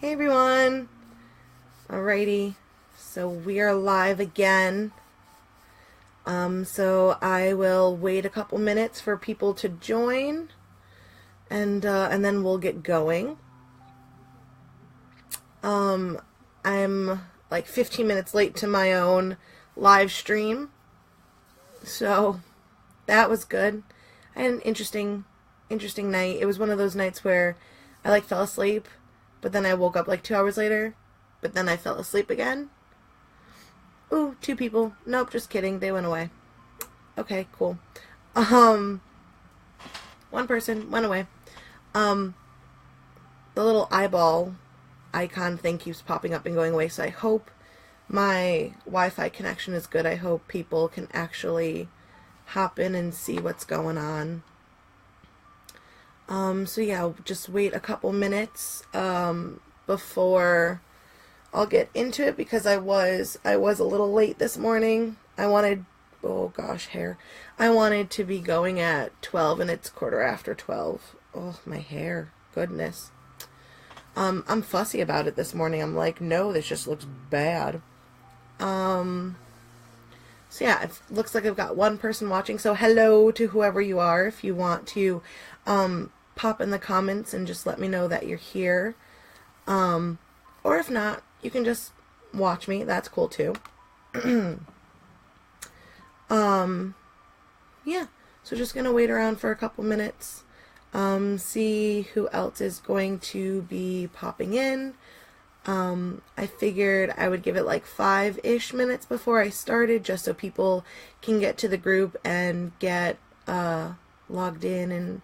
Hey everyone! Alrighty, so we are live again. So I will wait a couple minutes for people to join, and then we'll get going. I'm like 15 minutes late to my own live stream, so that was good. I had an interesting night. It was one of those nights where I fell asleep, but then I woke up like 2 hours later, but then I fell asleep again. Ooh, 2 people. Nope, just kidding. They went away. Okay, cool. One person went away. The little eyeball icon thing keeps popping up and going away, so I hope my Wi-Fi connection is good. I hope people can actually hop in and see what's going on. So yeah, I'll just wait a couple minutes before I'll get into it, because I was a little late this morning. I wanted to be going at 12 and it's 12:15. Oh, my hair. Goodness. I'm fussy about it this morning. I'm like, no, this just looks bad. So yeah, it looks like I've got one person watching, so hello to whoever you are. If you want to pop in the comments and just let me know that you're here. Or if not, you can just watch me. That's cool too. Yeah, so just gonna wait around for a couple minutes, see who else is going to be popping in. I figured I would give it like 5-ish minutes before I started, just so people can get to the group and get logged in and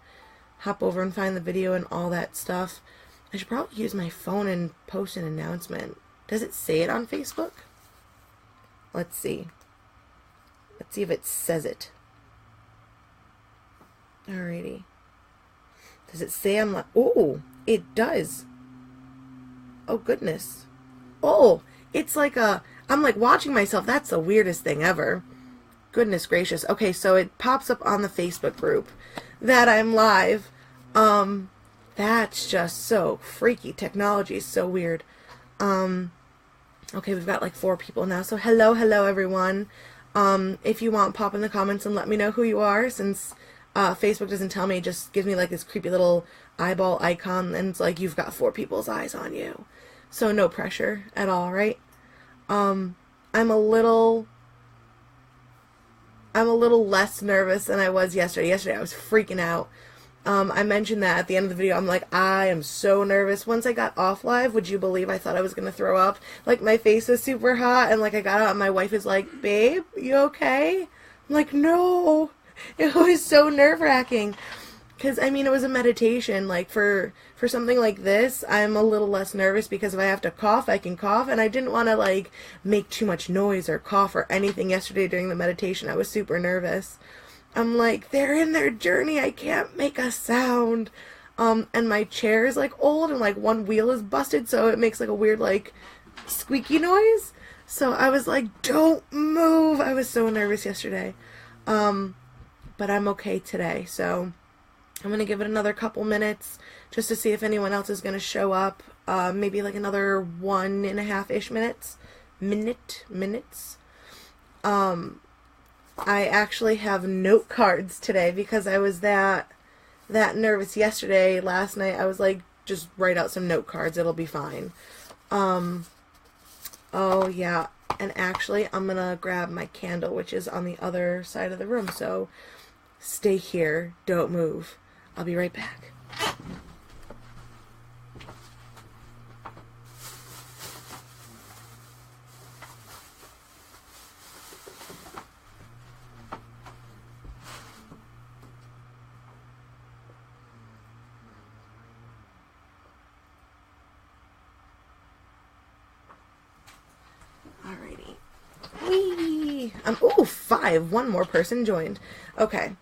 hop over and find the video and all that stuff. I should probably use my phone and post an announcement. Does it say it on Facebook? Let's see. Let's see if it says it. Alrighty. Does it say I'm like... Oh, it does. Oh, goodness. Oh, it's like a... I'm like watching myself. That's the weirdest thing ever. Goodness gracious. Okay, so it pops up on the Facebook group that I'm live. That's just so freaky. Technology is so weird. Okay, we've got like 4 people now. So hello everyone. If you want, pop in the comments and let me know who you are, since Facebook doesn't tell me. It just gives me like this creepy little eyeball icon, and it's like you've got 4 people's eyes on you. So no pressure at all, right? I'm a little less nervous than I was yesterday. Yesterday I was freaking out. I mentioned that at the end of the video. I'm like, I am so nervous. Once I got off live, would you believe I thought I was going to throw up? Like, my face was super hot, and like I got out and my wife is like, babe, you okay? I'm like, no. It was so nerve-wracking. Because, I mean, it was a meditation. Like, for something like this, I'm a little less nervous, because if I have to cough, I can cough. And I didn't want to, like, make too much noise or cough or anything yesterday during the meditation. I was super nervous. I'm like, they're in their journey. I can't make a sound. And my chair is, like, old, and, like, one wheel is busted, so it makes, like, a weird, like, squeaky noise. So I was like, don't move. I was so nervous yesterday. But I'm okay today, so... I'm going to give it another couple minutes just to see if anyone else is going to show up. Maybe like another 1.5-ish minutes. Minutes. I actually have note cards today, because I was that nervous yesterday. Last night I was like, just write out some note cards. It'll be fine. Oh yeah. And actually I'm going to grab my candle, which is on the other side of the room. So stay here. Don't move. I'll be right back. Alrighty. Whee! Ooh, 5. One more person joined. Okay.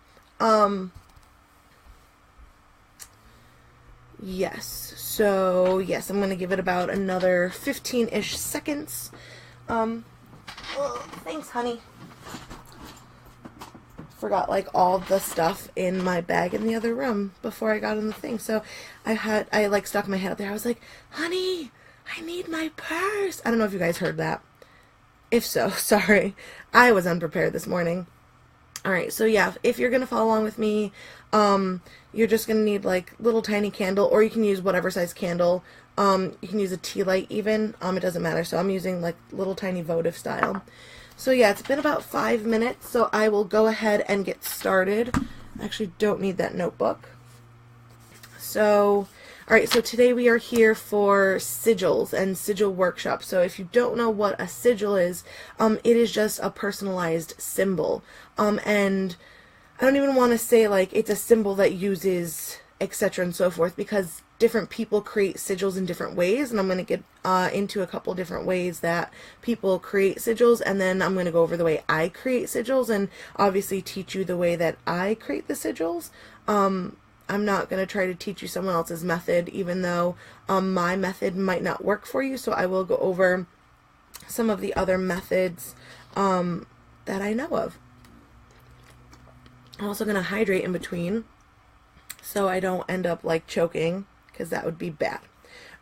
Yes. So, yes, I'm going to give it about another 15-ish seconds. Oh, thanks, honey. Forgot, like, all the stuff in my bag in the other room before I got in the thing. So I like, stuck my head out there. I was like, honey, I need my purse. I don't know if you guys heard that. If so, sorry. I was unprepared this morning. Alright, so yeah, if you're going to follow along with me, you're just going to need like little tiny candle, or you can use whatever size candle. You can use a tea light even. It doesn't matter. So I'm using like little tiny votive style. So yeah, it's been about 5 minutes, so I will go ahead and get started. I actually don't need that notebook. So, alright, so today we are here for sigils and sigil workshop. So if you don't know what a sigil is, it is just a personalized symbol. And I don't even want to say like it's a symbol that uses etc. and so forth, because different people create sigils in different ways, and I'm going to get into a couple different ways that people create sigils, and then I'm going to go over the way I create sigils, and obviously teach you the way that I create the sigils. I'm not going to try to teach you someone else's method, even though my method might not work for you, so I will go over some of the other methods that I know of. I'm also going to hydrate in between so I don't end up like choking, because that would be bad.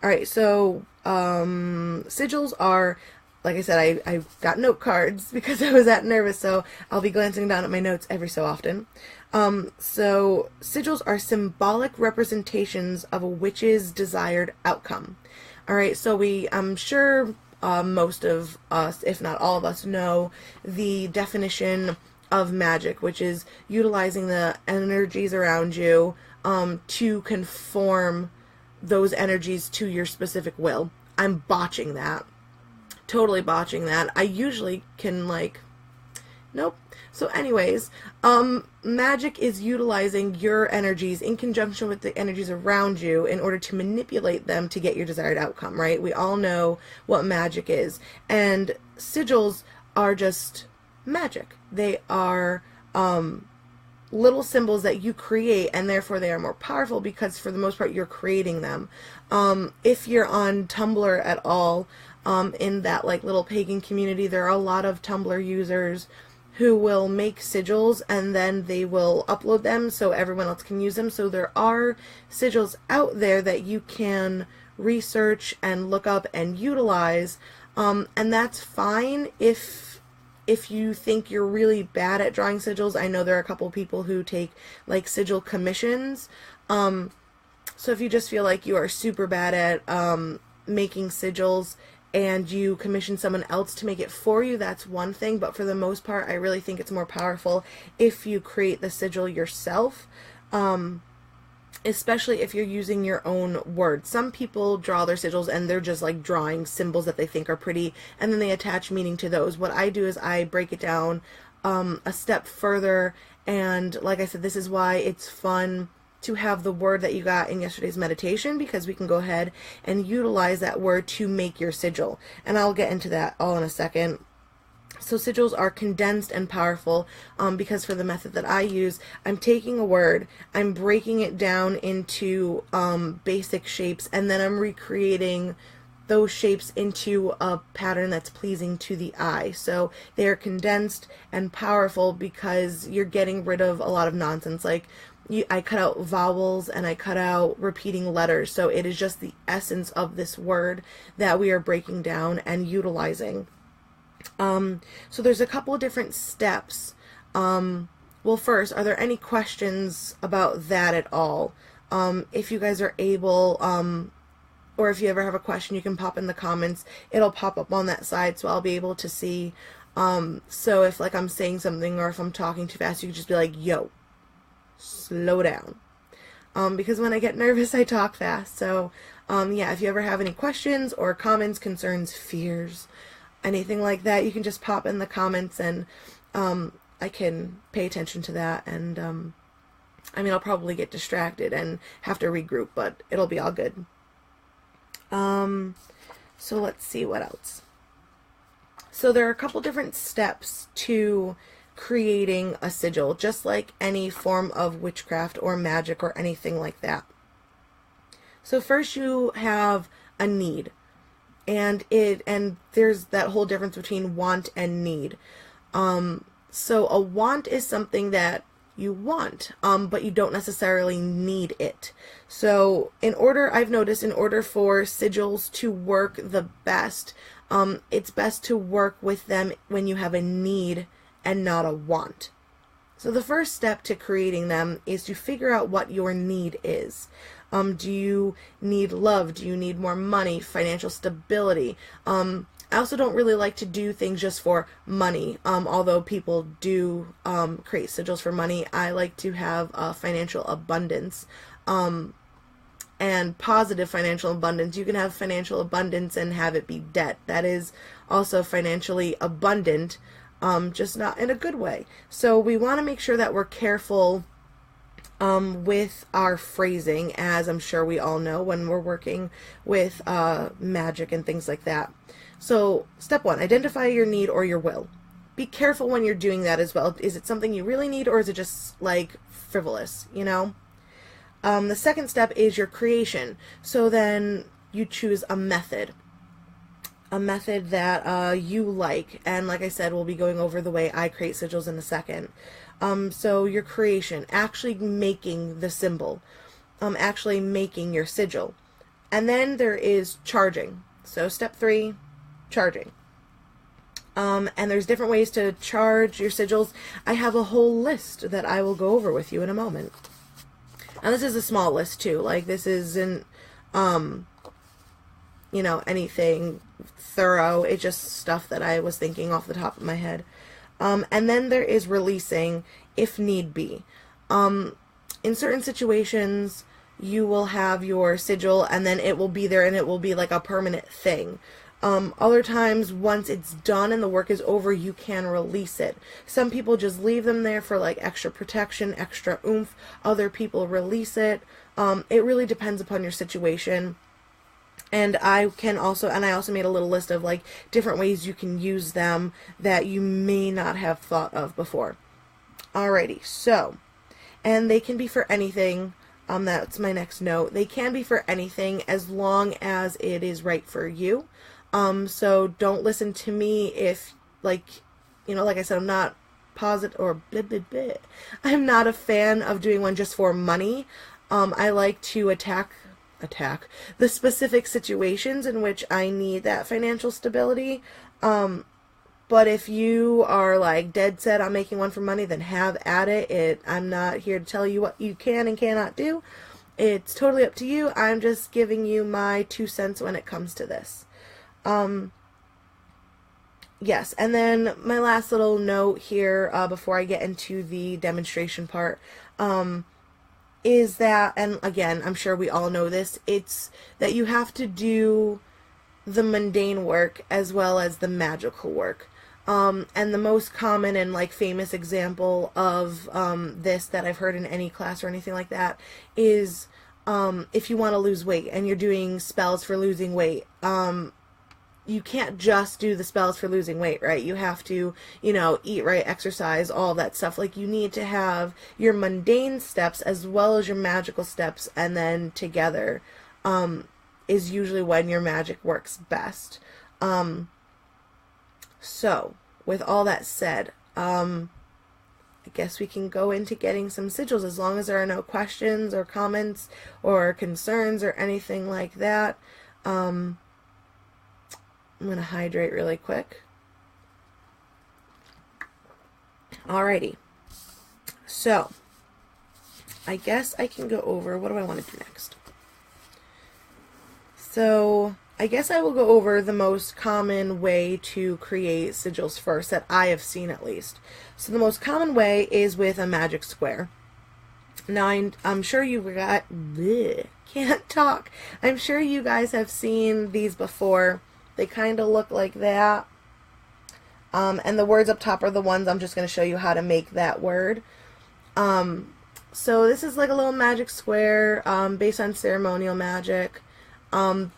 Alright, so sigils are, like I said, I got note cards because I was that nervous, so I'll be glancing down at my notes every so often. So sigils are symbolic representations of a witch's desired outcome. Alright, so I'm sure most of us, if not all of us, know the definition of magic, which is utilizing the energies around you to conform those energies to your specific will. I'm botching that. Totally botching that. I usually can nope. So anyways, magic is utilizing your energies in conjunction with the energies around you in order to manipulate them to get your desired outcome, right? We all know what magic is. And sigils are just magic. They are little symbols that you create, and therefore they are more powerful because for the most part you're creating them. If you're on Tumblr at all, in that like little pagan community, there are a lot of Tumblr users who will make sigils and then they will upload them so everyone else can use them. So there are sigils out there that you can research and look up and utilize, and that's fine if you think you're really bad at drawing sigils. I know there are a couple people who take like sigil commissions. So if you just feel like you are super bad at making sigils and you commission someone else to make it for you, that's one thing. But for the most part, I really think it's more powerful if you create the sigil yourself. Especially if you're using your own words. Some people draw their sigils and they're just like drawing symbols that they think are pretty, and then they attach meaning to those. What I do is I break it down a step further, and like I said, this is why it's fun to have the word that you got in yesterday's meditation, because we can go ahead and utilize that word to make your sigil. And I'll get into that all in a second. So sigils are condensed and powerful because for the method that I use, I'm taking a word, I'm breaking it down into basic shapes, and then I'm recreating those shapes into a pattern that's pleasing to the eye. So they are condensed and powerful because you're getting rid of a lot of nonsense. Like I cut out vowels and I cut out repeating letters. So it is just the essence of this word that we are breaking down and utilizing. So there's a couple of different steps. Well, first, are there any questions about that at all? If you guys are able, or if you ever have a question, you can pop in the comments. It'll pop up on that side, so I'll be able to see. So if like I'm saying something or if I'm talking too fast, you can just be like, yo, slow down. Because when I get nervous, I talk fast. So, yeah, if you ever have any questions or comments, concerns, fears, anything like that, you can just pop in the comments, and I can pay attention to that. And I mean, I'll probably get distracted and have to regroup, but it'll be all good. So let's see what else. So there are a couple different steps to creating a sigil, just like any form of witchcraft or magic or anything like that. So first you have a need. And there's that whole difference between want and need. So a want is something that you want, but you don't necessarily need it. So I've noticed in order for sigils to work the best, it's best to work with them when you have a need and not a want. So the first step to creating them is to figure out what your need is. Do you need love? Do you need more money, financial stability? I also don't really like to do things just for money. Although people do create sigils for money, I like to have financial abundance and positive financial abundance. You can have financial abundance and have it be debt. That is also financially abundant, just not in a good way. So we want to make sure that we're careful with our phrasing, as I'm sure we all know when we're working with magic and things like that. So step one, identify your need or your will. Be careful when you're doing that as well. Is it something you really need, or is it just like frivolous, you know? The second step is your creation. So then you choose a method that you like. And like I said, we'll be going over the way I create sigils in a second. So your creation, actually making the symbol, actually making your sigil. And then there is charging. So step 3, charging. And there's different ways to charge your sigils. I have a whole list that I will go over with you in a moment. And this is a small list too. Like, this isn't, you know, anything thorough. It's just stuff that I was thinking off the top of my head. And then there is releasing if need be. In certain situations, you will have your sigil and then it will be there and it will be like a permanent thing. Other times, once it's done and the work is over, you can release it. Some people just leave them there for like extra protection, extra oomph. Other people release it. It really depends upon your situation. And I also made a little list of like different ways you can use them that you may not have thought of before. Alrighty, so, and they can be for anything. That's my next note. They can be for anything as long as it is right for you. So don't listen to me if, like, you know, like I said, I'm not positive or blah, blah, blah. I'm not a fan of doing one just for money. I like to attack the specific situations in which I need that financial stability. But if you are like dead set on making one for money, then have at it. I'm not here to tell you what you can and cannot do. It's totally up to you. I'm just giving you my 2 cents when it comes to this. Yes, and then my last little note here before I get into the demonstration part is that, and again, I'm sure we all know this, it's that you have to do the mundane work as well as the magical work. And the most common and like famous example of this that I've heard in any class or anything like that is if you want to lose weight and you're doing spells for losing weight. You can't just do the spells for losing weight, right? You have to, you know, eat right, exercise, all that stuff. Like, you need to have your mundane steps as well as your magical steps, and then together is usually when your magic works best. So, with all that said, I guess we can go into getting some sigils as long as there are no questions or comments or concerns or anything like that. I'm going to hydrate really quick. Alrighty. So, I guess I can go over, what do I want to do next? So, I guess I will go over the most common way to create sigils first, that I have seen at least. So the most common way is with a magic square. Now, I'm sure you got, can't talk. I'm sure you guys have seen these before. They kind of look like that. And the words up top are the ones I'm just going to show you how to make that word. So this is like a little magic square based on ceremonial magic.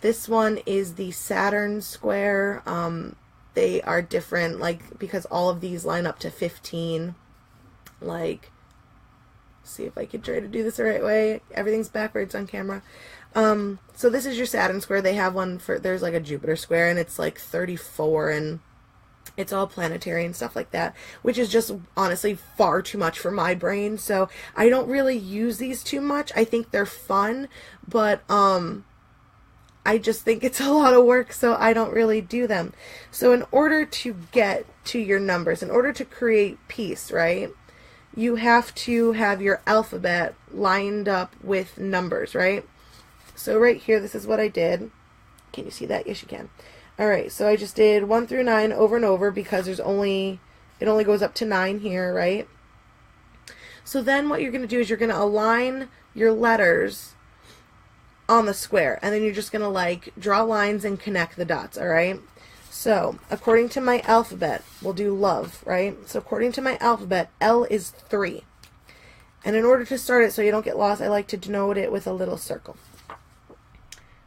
This one is the Saturn square. They are different, like, because all of these line up to 15. Like, see if I can try to do this the right way. Everything's backwards on camera. So this is your Saturn square. They have one for, there's like a Jupiter square, and it's like 34 and It's all planetary and stuff like that, which is just honestly far too much for my brain. So I don't really use these too much. I think they're fun, but I just think it's a lot of work, so I don't really do them. So in order to get to your numbers, in order to create peace, right, you have to have your alphabet lined up with numbers, right? So right here, this is what I did. Can you see that? Yes, you can. All right, so I just did 1 through 9 over and over because it only goes up to 9 here, right? So then what you're going to do is you're going to align your letters on the square, and then you're just going to like draw lines and connect the dots, all right? So according to my alphabet, we'll do love, right? So according to my alphabet, L is 3. And in order to start it so you don't get lost, I like to denote it with a little circle.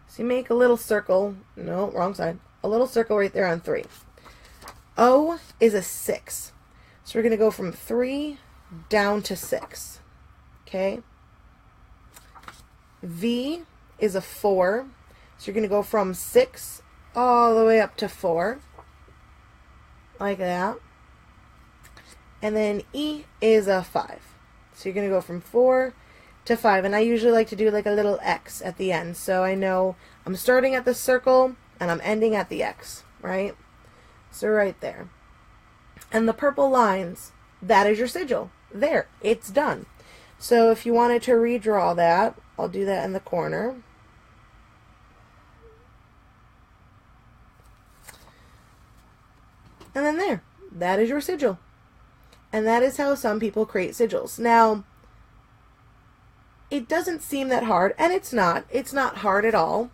So you make a little circle, no, wrong side. A little circle right there on 3. O is a 6. So we're going to go from 3 down to 6. Okay? V is a 4. So you're going to go from 6 all the way up to 4. Like that. And then E is a 5. So you're going to go from 4 to 5. And I usually like to do like a little X at the end. So I know I'm starting at the circle and I'm ending at the X, right? So right there. And the purple lines, that is your sigil. There, it's done. So if you wanted to redraw that, I'll do that in the corner. And then there, that is your sigil. And that is how some people create sigils. Now, it doesn't seem that hard, and it's not. It's not hard at all.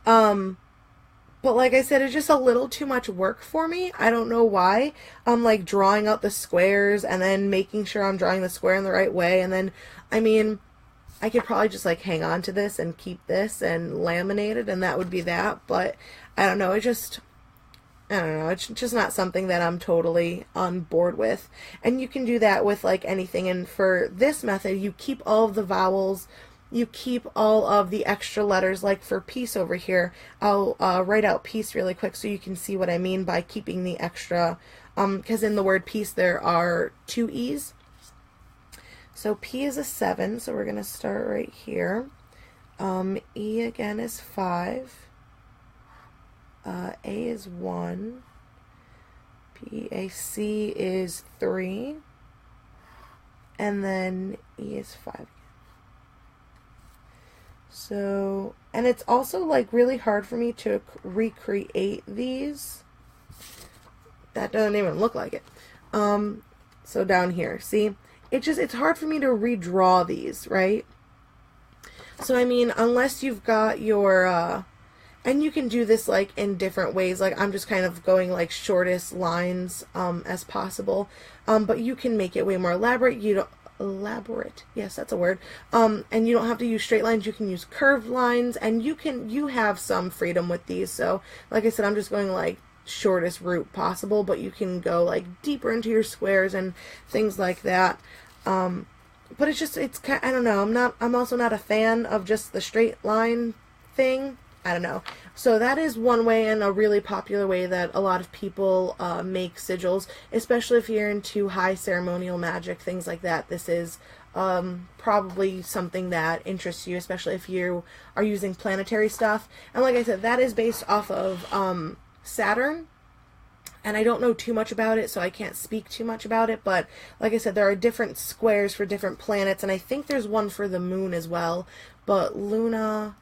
But like I said, it's just a little too much work for me. I don't know why. I'm like drawing out the squares and then making sure I'm drawing the square in the right way. And then, I mean, I could probably just like hang on to this and keep this and laminate it, and that would be that. But I don't know. I don't know. It's just not something that I'm totally on board with. And you can do that with like anything. And for this method, you keep all of the vowels. You keep all of the extra letters, like for peace over here. I'll write out peace really quick so you can see what I mean by keeping the extra, because in the word peace there are 2 E's. So P is a 7, so we're going to start right here. E again is 5. A is 1. C is 3. And then E is 5. So, and it's also like really hard for me to recreate these. That doesn't even look like it. So down here, see, it's hard for me to redraw these, right? So I mean, unless you've got your, and you can do this like in different ways. Like I'm just kind of going like shortest lines as possible. But you can make it way more elaborate. Elaborate, yes, that's a word. And you don't have to use straight lines. You can use curved lines, and you have some freedom with these. So like I said, I'm just going like shortest route possible, but you can go like deeper into your squares and things like that. But it's I don't know, I'm also not a fan of just the straight line thing. I don't know. So that is one way, and a really popular way that a lot of people make sigils, especially if you're into high ceremonial magic, things like that. This is probably something that interests you, especially if you are using planetary stuff. And like I said, that is based off of Saturn. And I don't know too much about it, so I can't speak too much about it. But like I said, there are different squares for different planets, and I think there's one for the moon as well. But Luna,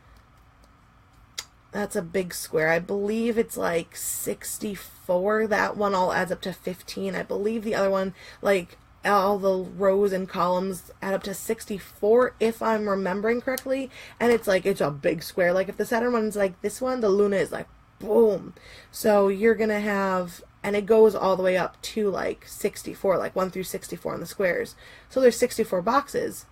that's a big square. I believe it's like 64. That one all adds up to 15. I believe the other one, like all the rows and columns, add up to 64, if I'm remembering correctly. And it's a big square. Like if the Saturn one's like this one, the Luna is like boom. So you're going to have, and it goes all the way up to like 64, like 1 through 64 on the squares. So there's 64 boxes.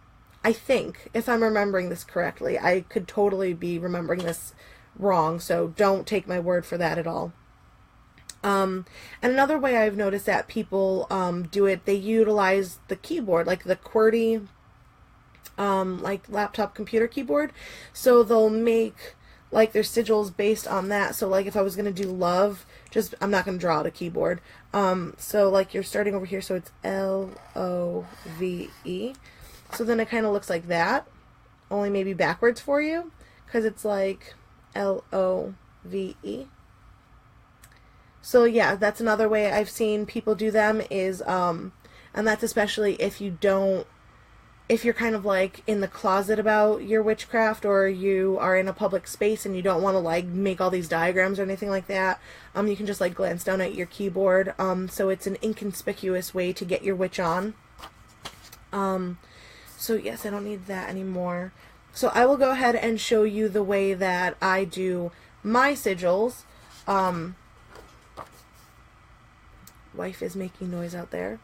I think, if I'm remembering this correctly. I could totally be remembering this wrong, so don't take my word for that at all. And another way I've noticed that people do it, they utilize the keyboard, like the QWERTY like laptop computer keyboard. So they'll make like there's sigils based on that. So like if I was going to do love, just, I'm not going to draw out a keyboard. So like you're starting over here, so it's L-O-V-E. So then it kind of looks like that, only maybe backwards for you, because it's like L-O-V-E. So yeah, that's another way I've seen people do them is, and that's especially if you don't, if you're kind of like in the closet about your witchcraft, or you are in a public space and you don't want to like make all these diagrams or anything like that, you can just like glance down at your keyboard. So it's an inconspicuous way to get your witch on. So yes, I don't need that anymore. So I will go ahead and show you the way that I do my sigils. Wife is making noise out there.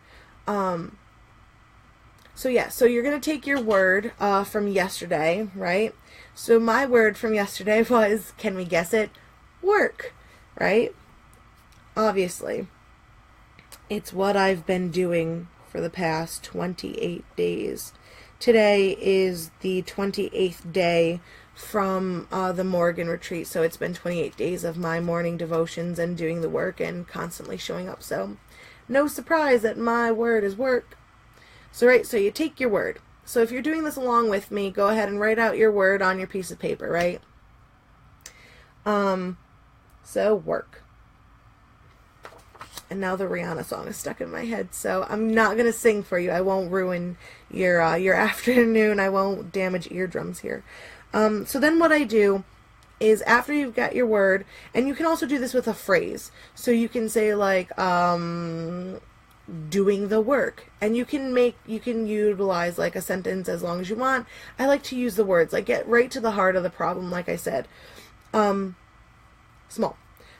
So yeah, so you're going to take your word from yesterday, right? So my word from yesterday was, can we guess it? Work, right? Obviously. It's what I've been doing for the past 28 days. Today is the 28th day from the Morrigan retreat, so it's been 28 days of my morning devotions and doing the work and constantly showing up. So no surprise that my word is work. So right, so you take your word. So if you're doing this along with me, go ahead and write out your word on your piece of paper, right? So work. And now the Rihanna song is stuck in my head, so I'm not going to sing for you. I won't ruin your afternoon. I won't damage eardrums here. So then what I do is, after you've got your word, and you can also do this with a phrase. So you can say like, doing the work, and you can utilize like a sentence as long as you want. I like to use the words, like get right to the heart of the problem, like I said. Small.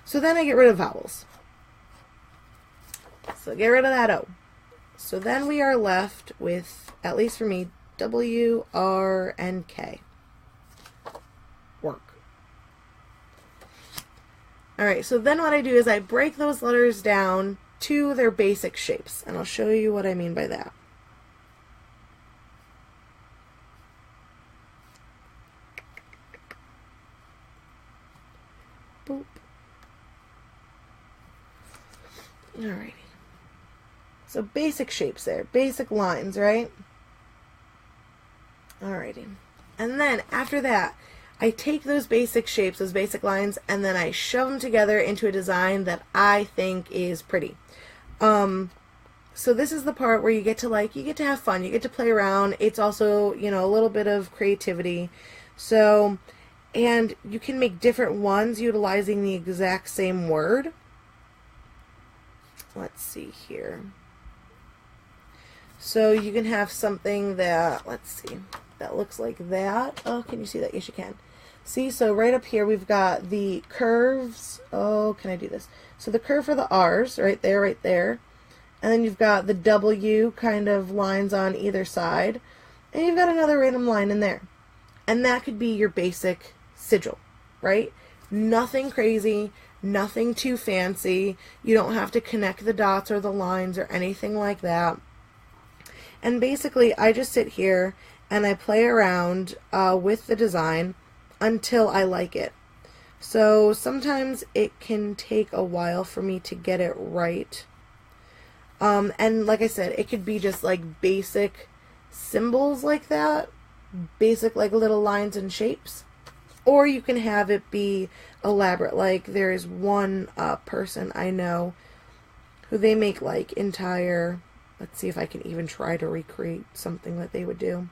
So then I get rid of vowels. So get rid of that O. So then we are left with, at least for me, W, R, and K. Work. Alright, so then what I do is I break those letters down to their basic shapes, and I'll show you what I mean by that. Boop. Alrighty. So basic shapes there, basic lines, right? Alrighty. And then after that, I take those basic shapes, those basic lines, and then I shove them together into a design that I think is pretty. So this is the part where you get to have fun, you get to play around. It's also, you know, a little bit of creativity. So, and you can make different ones utilizing the exact same word. Let's see here. So you can have something that, let's see, that looks like that. Oh, can you see that? Yes, you can. See, so right up here we've got the curves. Oh, can I do this? So the curve for the R's, right there, right there. And then you've got the W kind of lines on either side. And you've got another random line in there. And that could be your basic sigil, right? Nothing crazy, nothing too fancy. You don't have to connect the dots or the lines or anything like that. And basically, I just sit here and I play around with the design until I like it. So sometimes it can take a while for me to get it right. And like I said, it could be just like basic symbols like that, basic like little lines and shapes, or you can have it be elaborate. Like there is one person I know who they make like entire, let's see if I can even try to recreate something that they would do.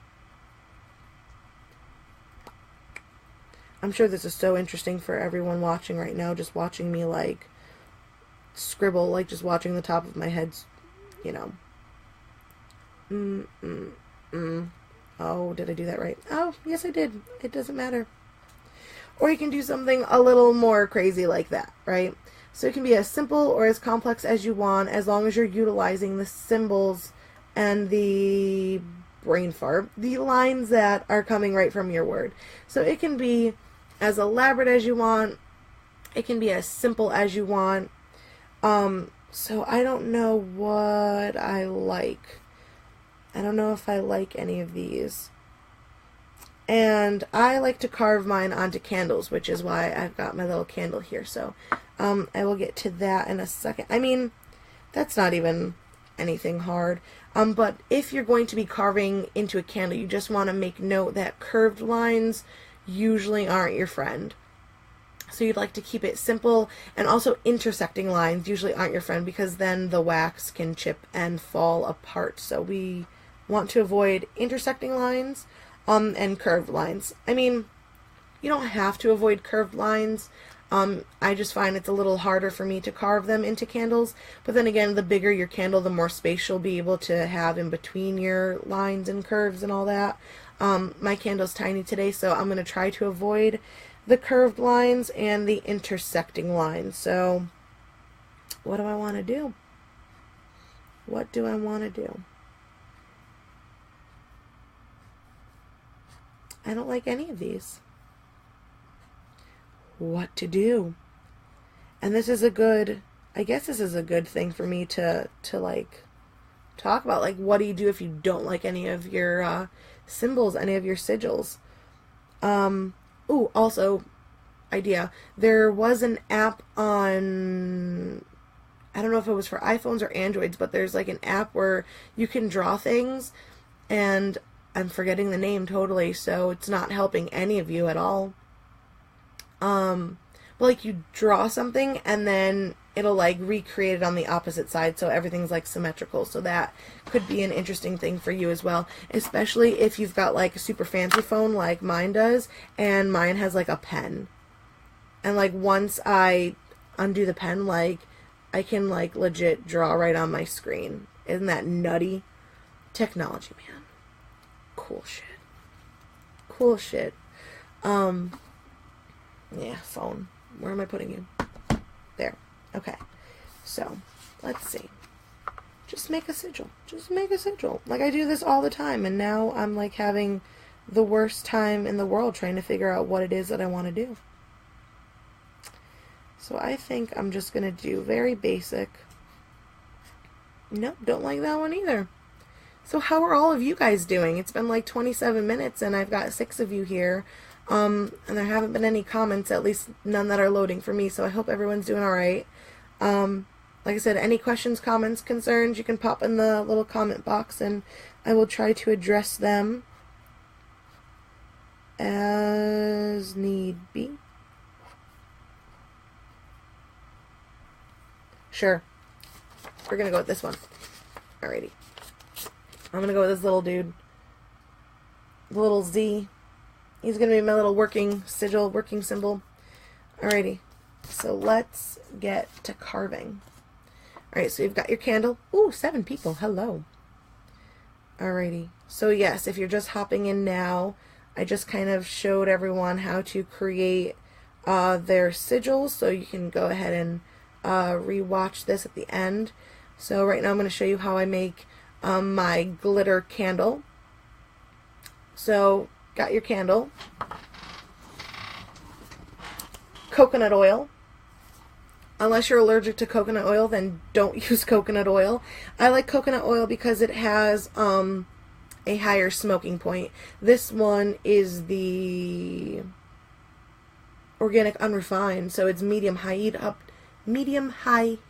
I'm sure this is so interesting for everyone watching right now, just watching me like scribble, like just watching the top of my head, you know. Oh, did I do that right? Oh, yes I did. It doesn't matter. Or you can do something a little more crazy like that, right? So it can be as simple or as complex as you want, as long as you're utilizing the symbols and the brain fart, the lines that are coming right from your word. So it can be as elaborate as you want. It can be as simple as you want. So I don't know what I like. I don't know if I like any of these. And I like to carve mine onto candles, which is why I've got my little candle here. So I will get to that in a second. I mean, that's not even anything hard. But if you're going to be carving into a candle, you just want to make note that curved lines usually aren't your friend. So you'd like to keep it simple, and also intersecting lines usually aren't your friend because then the wax can chip and fall apart. So we want to avoid intersecting lines and curved lines. I mean, you don't have to avoid curved lines. I just find it's a little harder for me to carve them into candles. But then again, the bigger your candle, the more space you'll be able to have in between your lines and curves and all that. My candle's tiny today, so I'm going to try to avoid the curved lines and the intersecting lines. So what do I want to do? What do I want to do? I don't like any of these. What to do? And this is a good, I guess this is a good thing for me to like talk about. Like, what do you do if you don't like any of your symbols, any of your sigils? Ooh, also, idea. There was an app on, I don't know if it was for iPhones or Androids, but there's like an app where you can draw things, and I'm forgetting the name totally, so it's not helping any of you at all. But like you draw something and then it'll like recreate it on the opposite side, so everything's like symmetrical. So that could be an interesting thing for you as well, especially if you've got like a super fancy phone like mine does, and mine has like a pen. And like once I undo the pen, like I can like legit draw right on my screen. Isn't that nutty? Technology, man. Cool shit. Cool shit. Yeah, phone. Where am I putting you? There. Okay. So, let's see. Just make a sigil. Just make a sigil. Like, I do this all the time, and now I'm like having the worst time in the world trying to figure out what it is that I want to do. So I think I'm just going to do very basic. Nope, don't like that one either. So how are all of you guys doing? It's been like 27 minutes and I've got 6 of you here. And there haven't been any comments, at least none that are loading for me, so I hope everyone's doing alright. Like I said, any questions, comments, concerns, you can pop in the little comment box and I will try to address them as need be. Sure. We're gonna go with this one. Alrighty. I'm gonna go with this little dude. The little Z. He's gonna be my little working sigil, working symbol. Alrighty. So let's get to carving. Alright, so you've got your candle. Ooh, 7 people. Hello. Alrighty. So yes, if you're just hopping in now, I just kind of showed everyone how to create their sigils, so you can go ahead and re-watch this at the end. So right now I'm going to show you how I make my glitter candle. So, got your candle. Coconut oil. Unless you're allergic to coconut oil, then don't use coconut oil. I like coconut oil because it has a higher smoking point. This one is the organic unrefined, so it's medium-high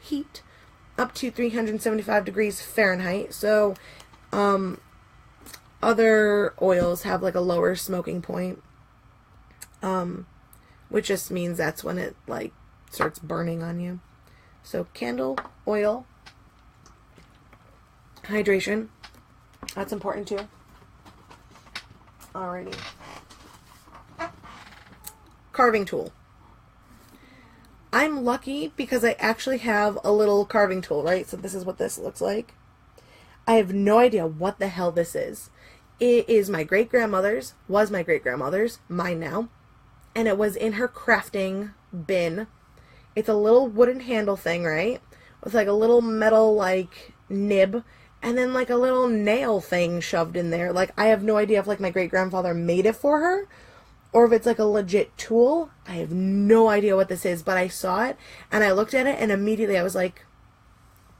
heat up to 375 degrees Fahrenheit. So other oils have like a lower smoking point, which just means that's when it like starts burning on you. So candle, oil, hydration, that's important too. Alrighty. Carving tool. I'm lucky because I actually have a little carving tool, right? So this is what this looks like. I have no idea what the hell this is. It is my great-grandmother's, was my great-grandmother's, mine now, and it was in her crafting bin. It's a little wooden handle thing, right? With like a little metal like nib, and then like a little nail thing shoved in there. Like, I have no idea if like my great-grandfather made it for her, or if it's like a legit tool. I have no idea what this is, but I saw it, and I looked at it, and immediately I was like,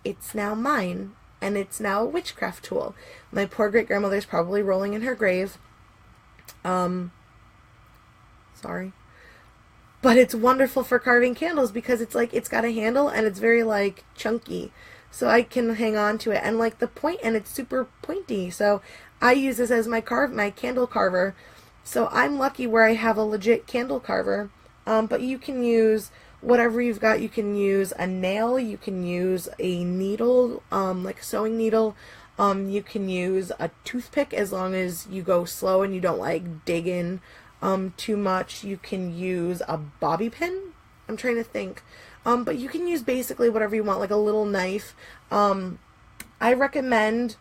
it's now mine, and it's now a witchcraft tool. My poor great-grandmother's probably rolling in her grave, Sorry. But it's wonderful for carving candles because it's like, it's got a handle and it's very like chunky. So I can hang on to it, and like the point, and it's super pointy. So I use this as my candle carver. So I'm lucky where I have a legit candle carver. But you can use whatever you've got. You can use a nail, you can use a needle, like a sewing needle. You can use a toothpick as long as you go slow and you don't like dig in too much. You can use a bobby pin. I'm trying to think. But you can use basically whatever you want, like a little knife. I recommend,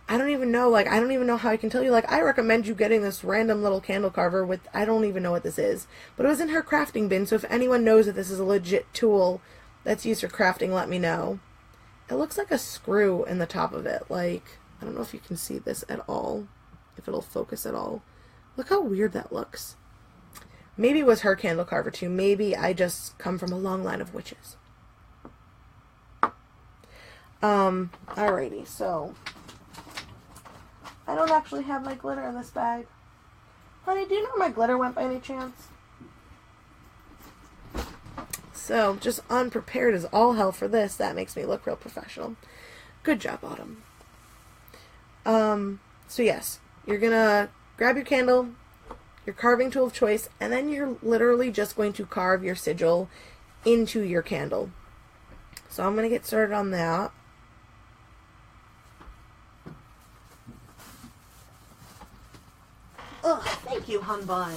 I don't even know how I can tell you, like, I recommend you getting this random little candle carver with, I don't even know what this is, but it was in her crafting bin, so if anyone knows that this is a legit tool that's used for crafting, let me know. It looks like a screw in the top of it, like, I don't know if you can see this at all, if it'll focus at all. Look how weird that looks. Maybe it was her candle carver too. Maybe I just come from a long line of witches. Alrighty, so I don't actually have my glitter in this bag. Honey, do you know where my glitter went by any chance? So, just unprepared as all hell for this. That makes me look real professional. Good job, Autumn. So yes, you're gonna grab your candle, your carving tool of choice, and then you're literally just going to carve your sigil into your candle. So I'm going to get started on that. Ugh, thank you, hun bun.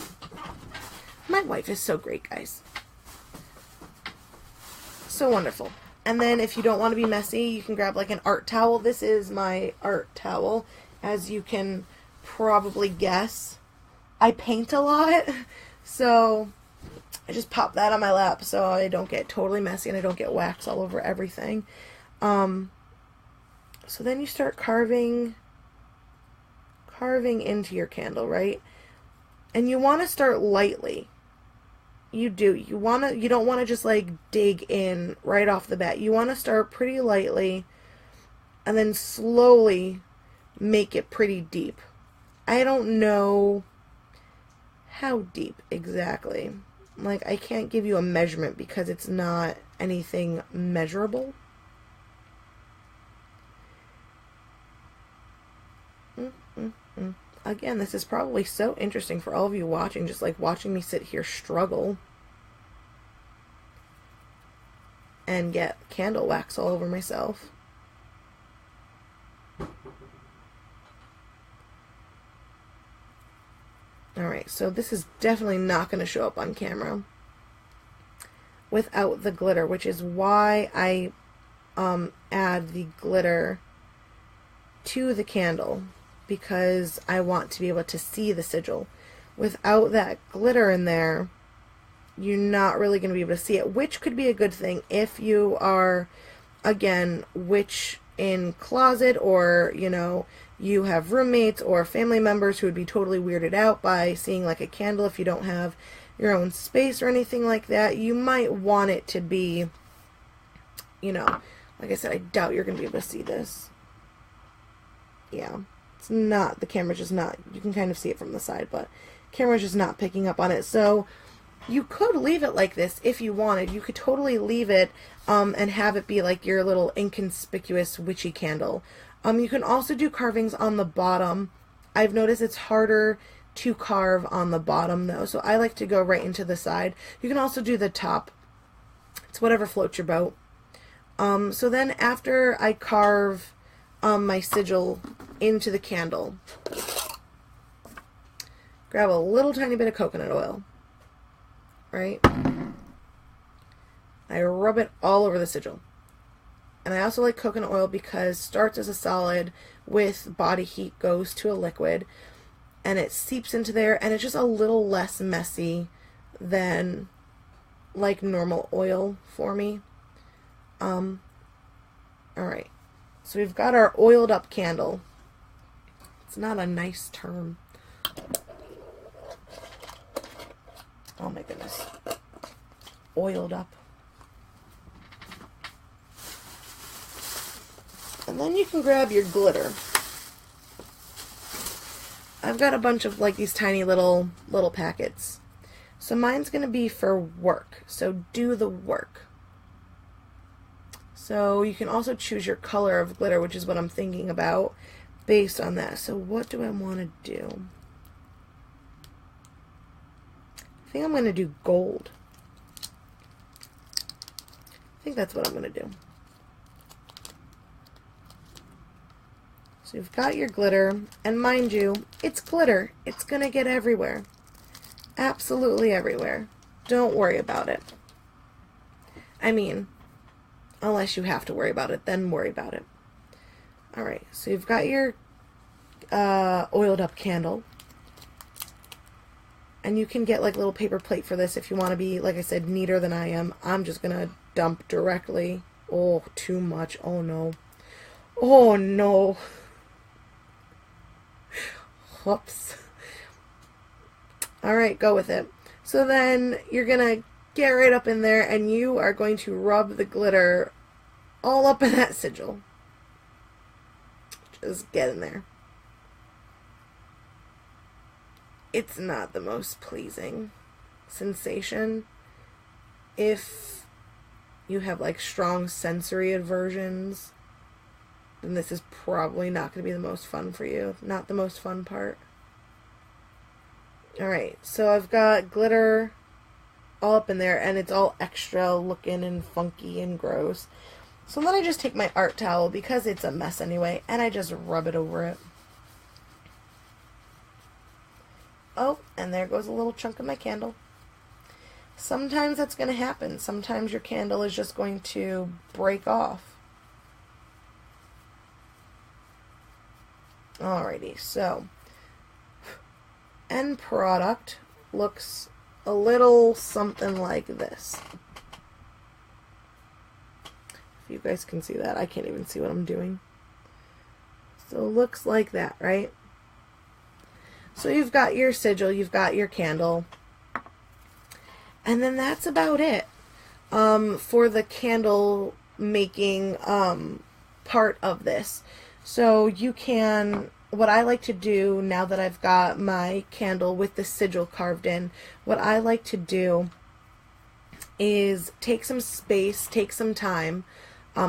My wife is so great, guys. So wonderful. And then if you don't want to be messy, you can grab like an art towel. This is my art towel, as you can probably guess. I paint a lot, so I just pop that on my lap so I don't get totally messy and I don't get wax all over everything. So then you start carving into your candle, right? And you want to start lightly. You do. You don't want to just like dig in right off the bat. You want to start pretty lightly and then slowly make it pretty deep. I don't know how deep exactly. Like, I can't give you a measurement because it's not anything measurable. Again, this is probably so interesting for all of you watching, just like watching me sit here struggle and get candle wax all over myself. Alright, so this is definitely not going to show up on camera without the glitter, which is why I add the glitter to the candle, because I want to be able to see the sigil. Without that glitter in there, you're not really going to be able to see it, which could be a good thing if you are, again, witch in closet, or, you know, you have roommates or family members who would be totally weirded out by seeing like a candle if you don't have your own space or anything like that. You might want it to be, you know, like I said, I doubt you're going to be able to see this. Yeah, it's not, the camera's just not, you can kind of see it from the side, but camera's just not picking up on it. So you could leave it like this if you wanted. You could totally leave it and have it be like your little inconspicuous witchy candle. You can also do carvings on the bottom. I've noticed it's harder to carve on the bottom though, so I like to go right into the side. You can also do the top. It's whatever floats your boat. So then after I carve my sigil into the candle, grab a little tiny bit of coconut oil, right? I rub it all over the sigil. And I also like coconut oil because it starts as a solid, with body heat goes to a liquid, and it seeps into there, and it's just a little less messy than like normal oil for me. Alright, so we've got our oiled up candle. It's not a nice term. Oh my goodness. Oiled up. And then you can grab your glitter. I've got a bunch of like these tiny little packets. So mine's going to be for work. So do the work. So you can also choose your color of glitter, which is what I'm thinking about based on that. So what do I want to do? I think I'm going to do gold. I think that's what I'm going to do. So you've got your glitter, and mind you, it's glitter. It's going to get everywhere. Absolutely everywhere. Don't worry about it. I mean, unless you have to worry about it, then worry about it. Alright, so you've got your oiled up candle. And you can get like a little paper plate for this if you want to be, like I said, neater than I am. I'm just going to dump directly. Oh, too much. Oh no. Oh no. Whoops. Alright, go with it. So then you're going to get right up in there and you are going to rub the glitter all up in that sigil. Just get in there. It's not the most pleasing sensation. If you have like strong sensory aversions, then this is probably not going to be the most fun for you. Not the most fun part. Alright, so I've got glitter all up in there, and it's all extra looking and funky and gross. So then I just take my art towel, because it's a mess anyway, and I just rub it over it. Oh, and there goes a little chunk of my candle. Sometimes that's going to happen. Sometimes your candle is just going to break off. Alrighty, so end product looks a little something like this. If you guys can see that, I can't even see what I'm doing. So it looks like that, right? So you've got your sigil, you've got your candle, and then that's about it for the candle making part of this. So you can, what I like to do now that I've got my candle with the sigil carved in, what I like to do is take some space, take some time,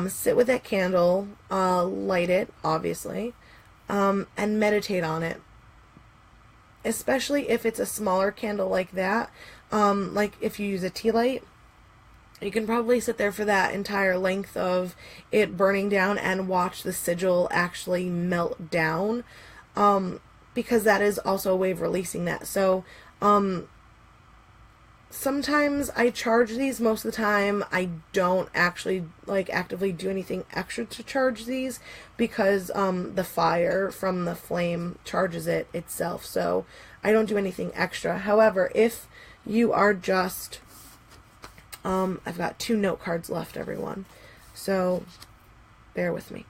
sit with that candle, light it, obviously, and meditate on it. Especially if it's a smaller candle like that, like if you use a tea light, you can probably sit there for that entire length of it burning down and watch the sigil actually melt down, because that is also a way of releasing that. So sometimes I charge these. Most of the time I don't actually like actively do anything extra to charge these, because the fire from the flame charges it itself, so I don't do anything extra. However, if you are just I've got 2 note cards left, everyone, so bear with me.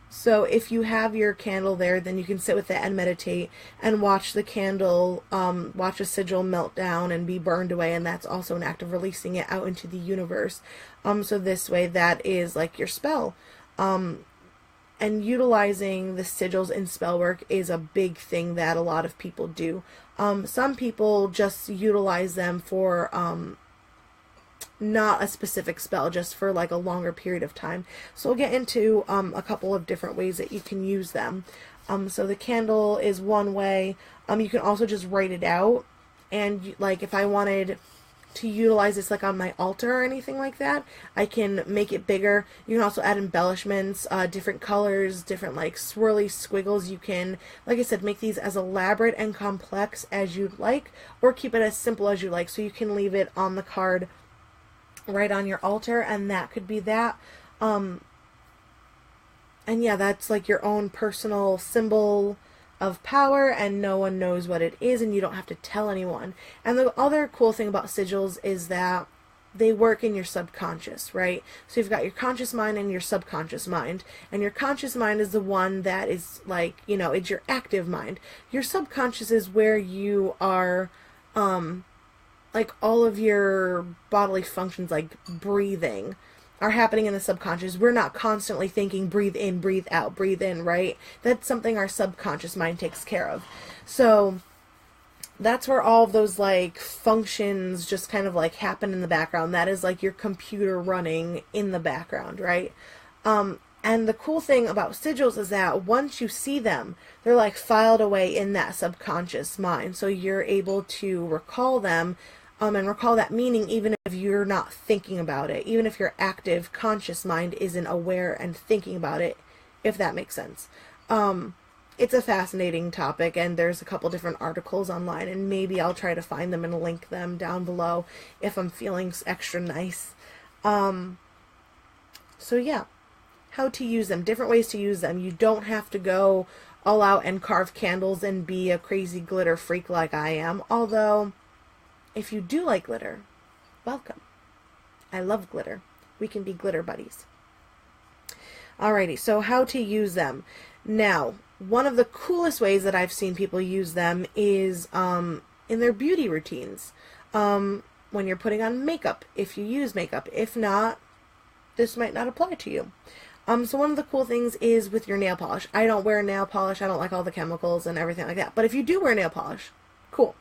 So if you have your candle there, then you can sit with it and meditate and watch the candle, watch a sigil melt down and be burned away, and that's also an act of releasing it out into the universe. So this way, that is like your spell. And utilizing the sigils in spell work is a big thing that a lot of people do. Some people just utilize them for not a specific spell, just for like a longer period of time. So we'll get into a couple of different ways that you can use them. So the candle is one way. You can also just write it out, and like if I wanted to utilize this like on my altar or anything like that, I can make it bigger. You can also add embellishments, different colors, different like swirly squiggles. You can, like I said, make these as elaborate and complex as you'd like, or keep it as simple as you like. So you can leave it on the card right on your altar, and that could be that. And yeah, that's like your own personal symbol of power, and no one knows what it is, and you don't have to tell anyone. And the other cool thing about sigils is that they work in your subconscious, right? So you've got your conscious mind and your subconscious mind, and your conscious mind is the one that is like, you know, it's your active mind. Your subconscious is where you are, like all of your bodily functions, like breathing, are happening in the subconscious. We're not constantly thinking, breathe in, breathe out, breathe in, right? That's something our subconscious mind takes care of. So that's where all of those like functions just kind of like happen in the background. That is like your computer running in the background, right? And the cool thing about sigils is that once you see them, they're like filed away in that subconscious mind. So you're able to recall them, and recall that meaning even if you're not thinking about it, even if your active conscious mind isn't aware and thinking about it, if that makes sense. It's a fascinating topic, and there's a couple different articles online, and maybe I'll try to find them and link them down below if I'm feeling extra nice. So yeah, how to use them, different ways to use them. You don't have to go all out and carve candles and be a crazy glitter freak like I am, although if you do like glitter, welcome. I love glitter. We can be glitter buddies. Alrighty, so how to use them. Now, one of the coolest ways that I've seen people use them is in their beauty routines. When you're putting on makeup, if you use makeup. If not, this might not apply to you. So one of the cool things is with your nail polish. I don't wear nail polish. I don't like all the chemicals and everything like that. But if you do wear nail polish, cool.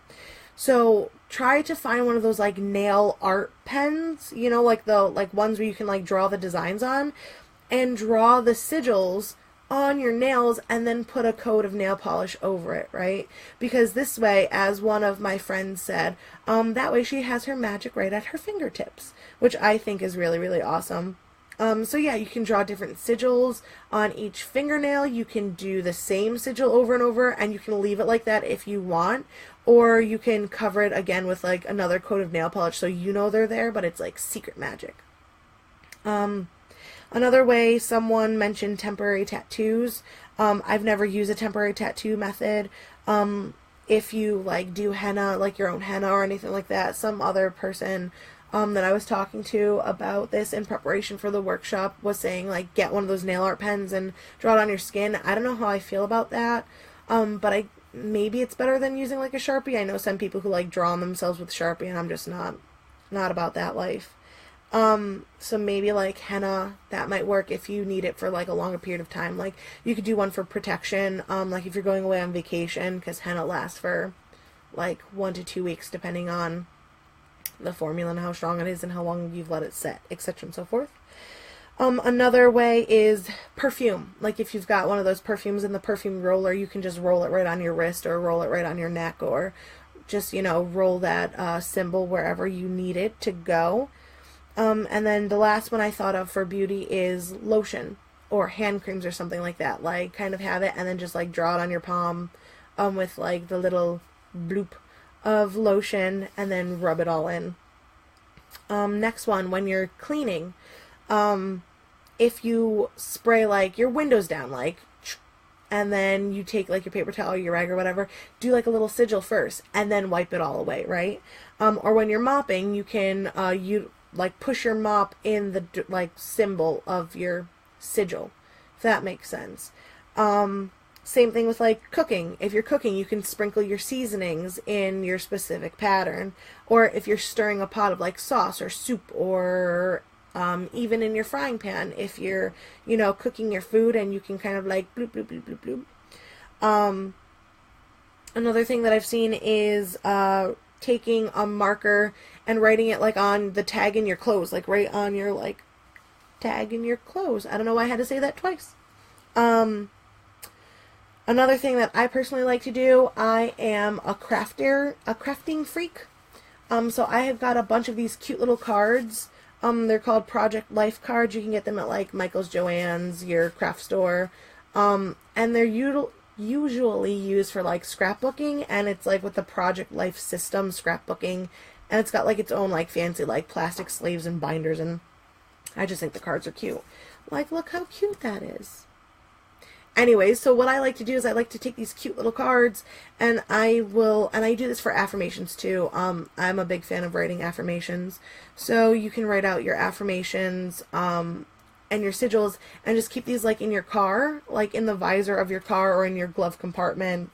So try to find one of those like nail art pens, you know, like the ones where you can like draw the designs on, and draw the sigils on your nails and then put a coat of nail polish over it, right? Because this way, as one of my friends said, that way she has her magic right at her fingertips, which I think is really, really awesome. So yeah, you can draw different sigils on each fingernail. You can do the same sigil over and over, and you can leave it like that if you want, or you can cover it again with like another coat of nail polish so you know they're there, but it's like secret magic. Another way, someone mentioned temporary tattoos. I've never used a temporary tattoo method. If you like do henna, like your own henna or anything like that, some other person that I was talking to about this in preparation for the workshop was saying like get one of those nail art pens and draw it on your skin. I don't know how I feel about that, but maybe it's better than using like a Sharpie. I know some people who like draw on themselves with Sharpie, and I'm just not about that life. So maybe like henna, that might work if you need it for like a longer period of time. Like you could do one for protection, like if you're going away on vacation, because henna lasts for like 1 to 2 weeks depending on the formula and how strong it is and how long you've let it set, etc. and so forth. Another way is perfume. Like if you've got one of those perfumes in the perfume roller, you can just roll it right on your wrist or roll it right on your neck, or just, you know, roll that symbol wherever you need it to go. And then the last one I thought of for beauty is lotion or hand creams or something like that. Like kind of have it and then just like draw it on your palm with like the little bloop of lotion and then rub it all in. Next one, when you're cleaning, if you spray like your windows down, like, and then you take like your paper towel or your rag or whatever, do like a little sigil first and then wipe it all away, right? Or when you're mopping, you can like push your mop in the like symbol of your sigil, if that makes sense. Same thing with like cooking. If you're cooking, you can sprinkle your seasonings in your specific pattern. Or if you're stirring a pot of like sauce or soup, or even in your frying pan, if you're, you know, cooking your food, and you can kind of like bloop, bloop, bloop, bloop, bloop. Another thing that I've seen is taking a marker and writing it like on the tag in your clothes, like right on your like tag in your clothes. I don't know why I had to say that twice. Another thing that I personally like to do, I am a crafting freak. So I have got a bunch of these cute little cards. They're called Project Life cards. You can get them at like Michael's, Joann's, your craft store. And they're usually used for like scrapbooking, and it's like with the Project Life system scrapbooking, and it's got like its own like fancy like plastic sleeves and binders, and I just think the cards are cute. Like, look how cute that is. Anyways, so what I like to do is I like to take these cute little cards, and I do this for affirmations too. I'm a big fan of writing affirmations. So you can write out your affirmations and your sigils, and just keep these like in your car, like in the visor of your car or in your glove compartment.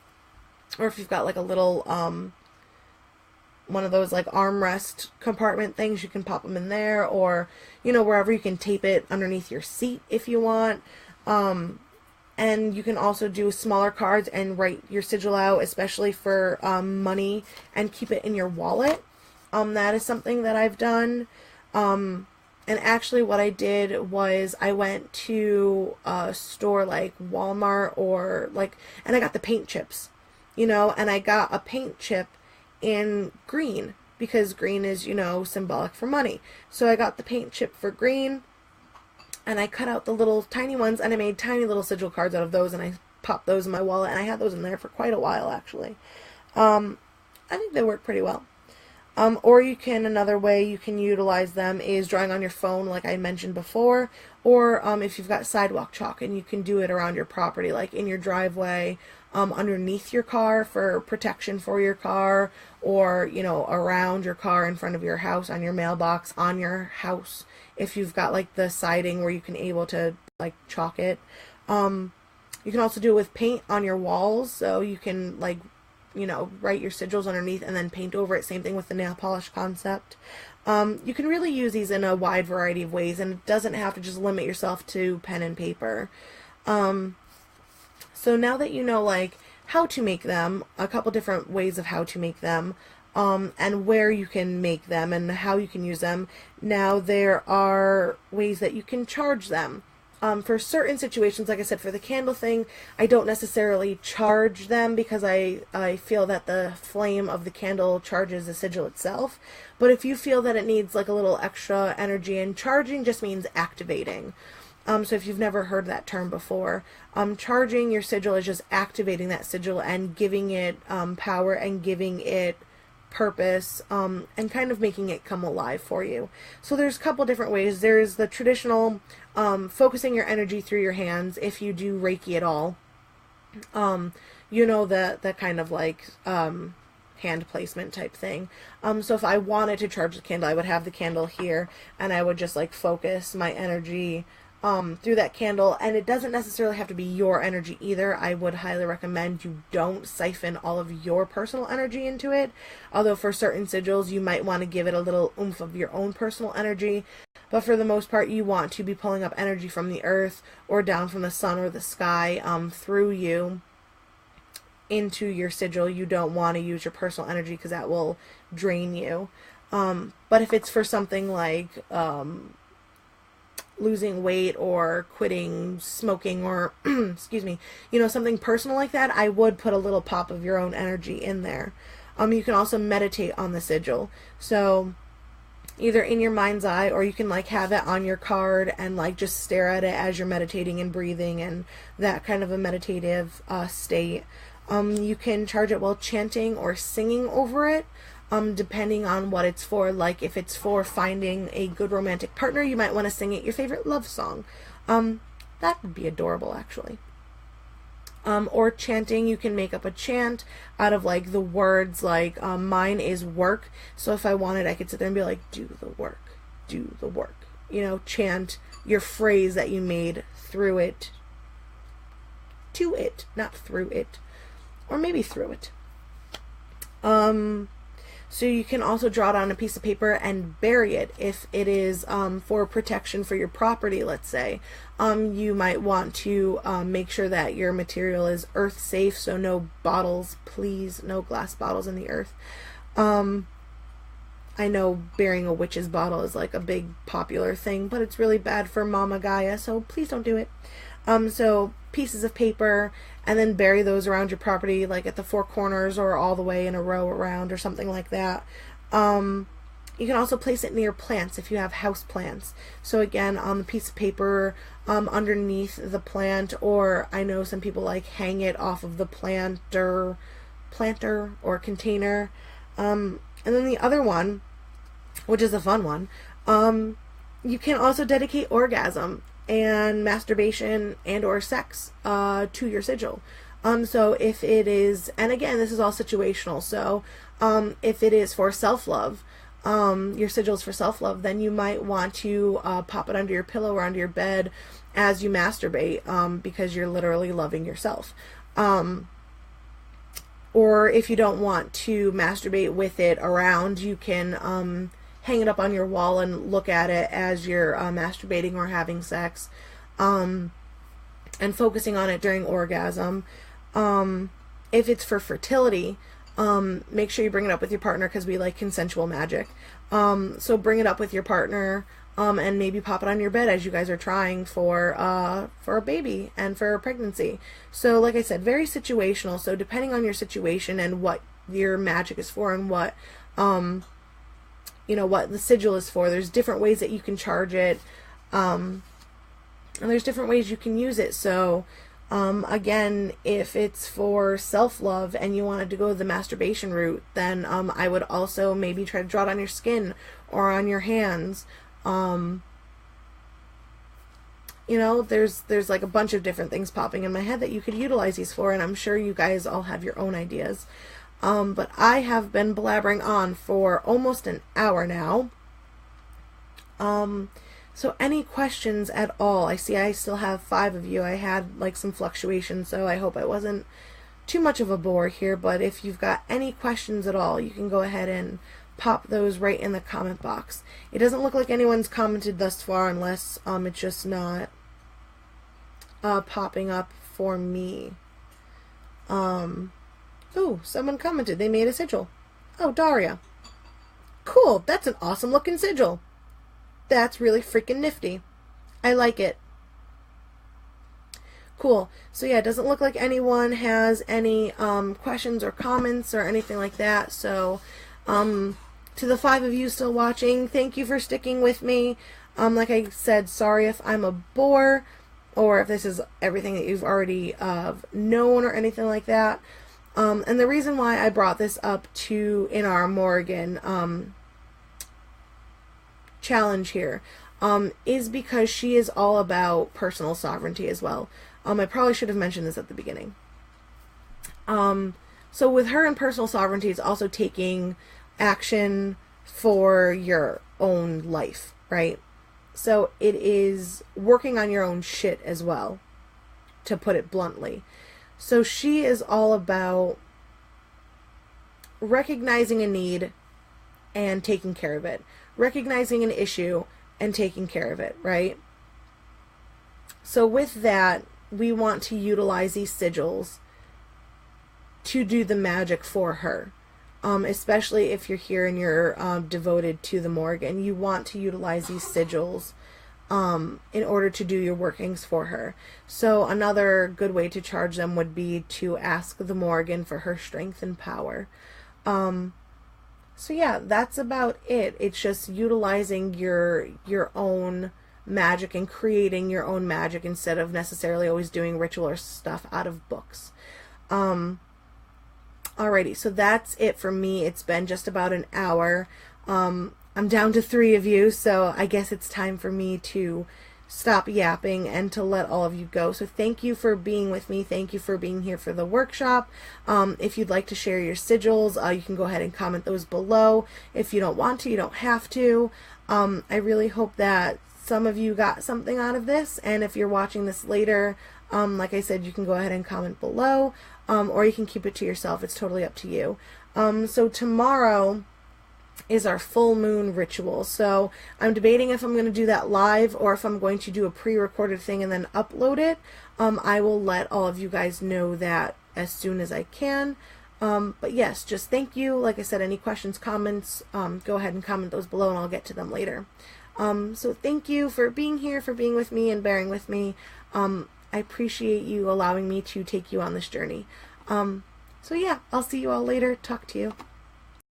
Or if you've got like a little one of those like armrest compartment things. You can pop them in there, or, you know, wherever. You can tape it underneath your seat if you want. And you can also do smaller cards and write your sigil out, especially for money, and keep it in your wallet. That is something that I've done. And actually what I did was I went to a store like Walmart or like, and I got the paint chips, you know, and I got a paint chip in green because green is, you know, symbolic for money. So I got the paint chip for green, and I cut out the little tiny ones, and I made tiny little sigil cards out of those, and I popped those in my wallet, and I had those in there for quite a while, actually. I think they work pretty well. Or you can, another way you can utilize them is drawing on your phone, like I mentioned before, or if you've got sidewalk chalk, and you can do it around your property, like in your driveway, underneath your car for protection for your car, or, you know, around your car, in front of your house, on your mailbox, on your house, if you've got like the siding where you can able to like chalk it. You can also do it with paint on your walls, so you can like, you know, write your sigils underneath and then paint over it. Same thing with the nail polish concept. You can really use these in a wide variety of ways, and it doesn't have to just limit yourself to pen and paper. So now that you know like how to make them, a couple different ways of how to make them, and where you can make them and how you can use them, now there are ways that you can charge them. For certain situations, like I said, for the candle thing, I don't necessarily charge them because I feel that the flame of the candle charges the sigil itself. But if you feel that it needs like a little extra energy, and charging just means activating. So if you've never heard that term before, charging your sigil is just activating that sigil and giving it power and giving it purpose, and kind of making it come alive for you. So there's a couple different ways. There's the traditional focusing your energy through your hands, if you do Reiki at all. You know, the kind of like hand placement type thing. So if I wanted to charge the candle, I would have the candle here, and I would just like focus my energy through that candle. And it doesn't necessarily have to be your energy either. I would highly recommend you don't siphon all of your personal energy into it, although for certain sigils you might want to give it a little oomph of your own personal energy. But for the most part, you want to be pulling up energy from the earth or down from the sun or the sky, through you into your sigil. You don't want to use your personal energy because that will drain you. But if it's for something like losing weight or quitting smoking, or excuse me, you know, something personal like that, I would put a little pop of your own energy in there. You can also meditate on the sigil. So either in your mind's eye, or you can like have it on your card and like just stare at it as you're meditating and breathing and that kind of a meditative state. You can charge it while chanting or singing over it, depending on what it's for. Like if it's for finding a good romantic partner, you might want to sing it your favorite love song. That would be adorable, actually. Or chanting, you can make up a chant out of like the words, like mine is work. So if I wanted, I could sit there and be like, do the work, do the work. You know, chant your phrase that you made through it, to it, not through it, or maybe through it. So you can also draw it on a piece of paper and bury it if it is for protection for your property, let's say. You might want to make sure that your material is earth safe, so no bottles, please, no glass bottles in the earth. I know burying a witch's bottle is like a big popular thing, but it's really bad for Mama Gaia, so please don't do it. So pieces of paper, and then bury those around your property, like at the four corners or all the way in a row around or something like that. You can also place it near plants if you have house plants. So again, on the piece of paper, underneath the plant, or I know some people like hang it off of the planter or container. And then the other one, which is a fun one, you can also dedicate orgasm and masturbation and or sex to your sigil. So if it is, and again, this is all situational, so if it is for self-love, your sigil is for self-love, then you might want to pop it under your pillow or under your bed as you masturbate, because you're literally loving yourself. Or if you don't want to masturbate with it around, you can hang it up on your wall and look at it as you're masturbating or having sex, and focusing on it during orgasm. If it's for fertility, make sure you bring it up with your partner, because we like consensual magic. So bring it up with your partner, and maybe pop it on your bed as you guys are trying for a baby and for a pregnancy. So like I said, very situational. So depending on your situation and what your magic is for and what what the sigil is for, there's different ways that you can charge it, and there's different ways you can use it. So again, if it's for self-love and you wanted to go the masturbation route, then I would also maybe try to draw it on your skin or on your hands. There's like a bunch of different things popping in my head that you could utilize these for, and I'm sure you guys all have your own ideas. But I have been blabbering on for almost an hour now. So any questions at all? I see I still have 5 of you. I had like some fluctuation, so I hope I wasn't too much of a bore here. But if you've got any questions at all, you can go ahead and pop those right in the comment box. It doesn't look like anyone's commented thus far, unless it's just not popping up for me. Oh, someone commented. They made a sigil. Oh, Daria. Cool. That's an awesome looking sigil. That's really freaking nifty. I like it. Cool. So yeah, it doesn't look like anyone has any questions or comments or anything like that. So to the 5 of you still watching, thank you for sticking with me. Like I said, sorry if I'm a bore, or if this is everything that you've already known or anything like that. And the reason why I brought this up in our Morrigan challenge here is because she is all about personal sovereignty as well. I probably should have mentioned this at the beginning. So with her and personal sovereignty, it's also taking action for your own life, right? So it is working on your own shit as well, to put it bluntly. So she is all about recognizing a need and taking care of it. Recognizing an issue and taking care of it, right? So with that, we want to utilize these sigils to do the magic for her. Especially if you're here and you're devoted to the Morrigan, you want to utilize these sigils in order to do your workings for her. So another good way to charge them would be to ask the Morrigan for her strength and power. So yeah, that's about it. It's just utilizing your own magic and creating your own magic instead of necessarily always doing ritual or stuff out of books. Alrighty, so that's it for me. It's been just about an hour. I'm down to 3 of you, so I guess it's time for me to stop yapping and to let all of you go. So thank you for being with me. Thank you for being here for the workshop. If you'd like to share your sigils, you can go ahead and comment those below. If you don't want to, you don't have to. I really hope that some of you got something out of this, and if you're watching this later, like I said, you can go ahead and comment below, or you can keep it to yourself. It's totally up to you. So tomorrow is our full moon ritual. So I'm debating if I'm going to do that live or if I'm going to do a pre-recorded thing and then upload it. I will let all of you guys know that as soon as I can. But yes, just thank you. Like I said, any questions, comments, go ahead and comment those below and I'll get to them later. So thank you for being here, for being with me and bearing with me. I appreciate you allowing me to take you on this journey. So yeah, I'll see you all later. Talk to you.